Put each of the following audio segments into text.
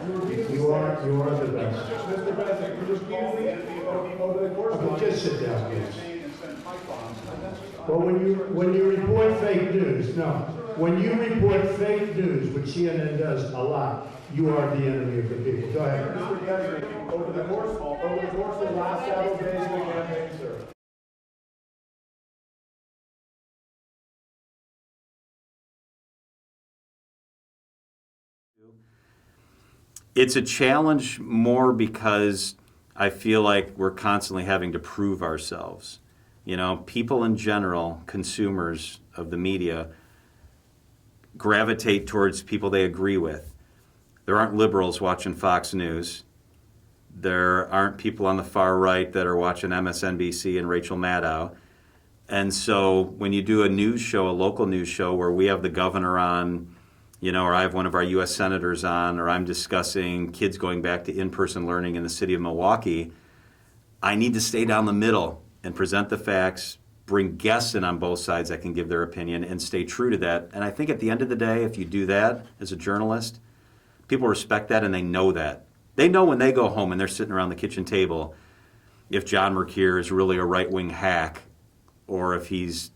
You are the best. Mr. President, you just called me over the course of Okay, just sit down, please. and sent pipe bombs. Well, when you report fake news, no. When you report fake news, which CNN does a lot, you are the enemy of the people. Go ahead. Mr. President, over the course of the last several days of the campaign, sir. It's a challenge more because I feel like we're constantly having to prove ourselves. You know, people in general, consumers of the media, gravitate towards people they agree with. There aren't liberals watching Fox News. There aren't people on the far right that are watching MSNBC and Rachel Maddow. And so when you do a news show, a local news show where we have the governor on, you know, or I have one of our U.S. senators on, or I'm discussing kids going back to in-person learning in the city of Milwaukee, I need to stay down the middle and present the facts, bring guests in on both sides that can give their opinion, and stay true to that. And I think at the end of the day, if you do that as a journalist, people respect that and they know that. They know when they go home and they're sitting around the kitchen table if John Mercure is really a right-wing hack or if he's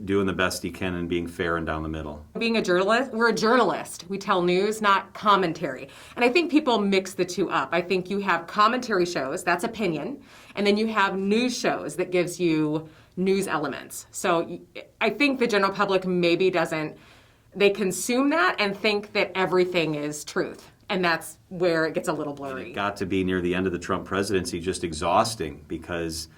doing the best he can and being fair and down the middle. Being a journalist, we're a journalist. We tell news, not commentary. And I think people mix the two up. I think you have commentary shows, that's opinion, and then you have news shows that gives you news elements. So I think the general public maybe doesn't, they consume that and think that everything is truth. And that's where it gets a little blurry. It got to be near the end of the Trump presidency just exhausting because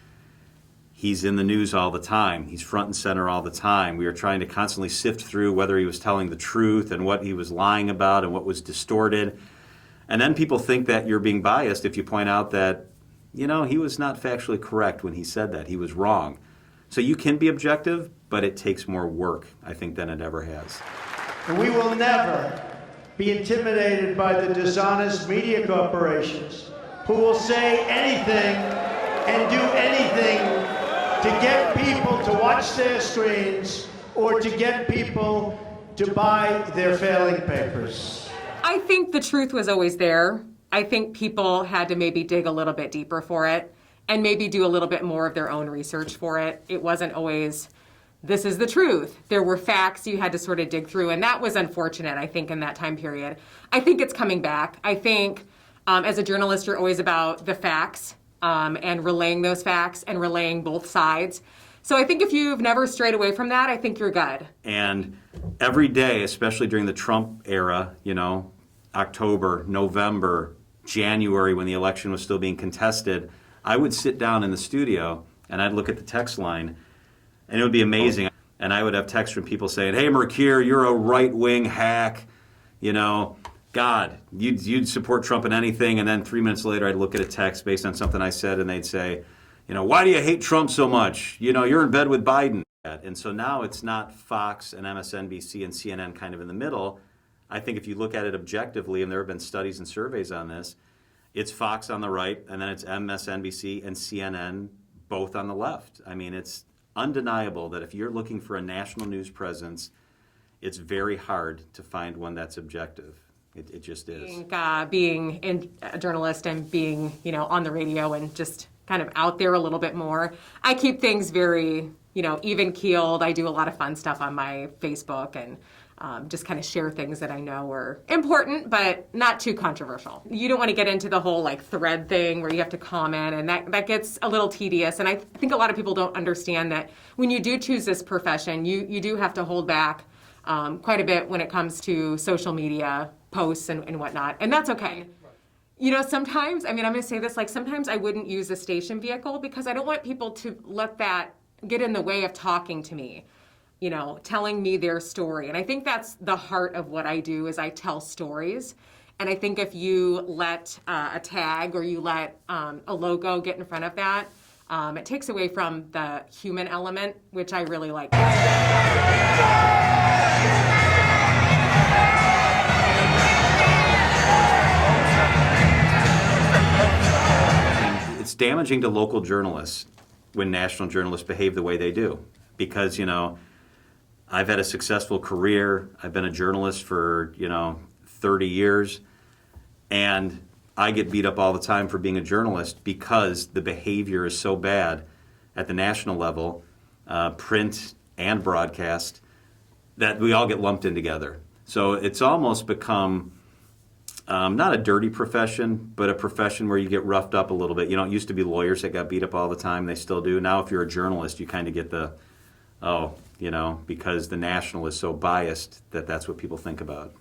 he's in the news all the time. He's front and center all the time. We were trying to constantly sift through whether he was telling the truth and what he was lying about and what was distorted. And then people think that you're being biased if you point out that, you know, he was not factually correct when he said that. He was wrong. So you can be objective, but it takes more work, I think, than it ever has. And we will never be intimidated by the dishonest media corporations who will say anything and do anything to get people to watch their screens or to get people to buy their failing papers. I think the truth was always there. I think people had to maybe dig a little bit deeper for it and maybe do a little bit more of their own research for it. It wasn't always, this is the truth. There were facts you had to sort of dig through, and that was unfortunate, I think, in that time period. I think it's coming back. I think as a journalist, you're always about the facts and relaying those facts and relaying both sides. So I think if you've never strayed away from that, I think you're good. And every day, especially during the Trump era, you know, October, November, January, when the election was still being contested, I would sit down in the studio and I'd look at the text line and it would be amazing. And I would have texts from people saying, hey, Mercure, you're a right-wing hack, you know, God, you'd support Trump in anything. And then 3 minutes later, I'd look at a text based on something I said and they'd say, you know, why do you hate Trump so much? You know, you're in bed with Biden. And so now it's not Fox and MSNBC and CNN kind of in the middle. I think if you look at it objectively, and there have been studies and surveys on this, it's Fox on the right, and then it's MSNBC and CNN both on the left. I mean, it's undeniable that if you're looking for a national news presence, it's very hard to find one that's objective. It just is. Being a journalist and being, you know, on the radio and just kind of out there a little bit more, I keep things very, you know, even-keeled. I do a lot of fun stuff on my Facebook and just kind of share things that I know are important, but not too controversial. You don't want to get into the whole like thread thing where you have to comment, and that gets a little tedious. And I think a lot of people don't understand that when you do choose this profession, you do have to hold back quite a bit when it comes to social media posts and whatnot, and that's okay. You know, sometimes, I mean, I'm going to say this, like sometimes I wouldn't use a station vehicle because I don't want people to let that get in the way of talking to me, you know, telling me their story. And I think that's the heart of what I do is I tell stories. And I think if you let a tag or you let a logo get in front of that, it takes away from the human element, which I really like. It's damaging to local journalists when national journalists behave the way they do. Because, you know, I've had a successful career. I've been a journalist for, 30 years. And I get beat up all the time for being a journalist because the behavior is so bad at the national level, print and broadcast, that we all get lumped in together. So it's almost become not a dirty profession, but a profession where you get roughed up a little bit. You know, it used to be lawyers that got beat up all the time. They still do. Now if you're a journalist, you kind of get the, because the National is so biased that that's what people think about.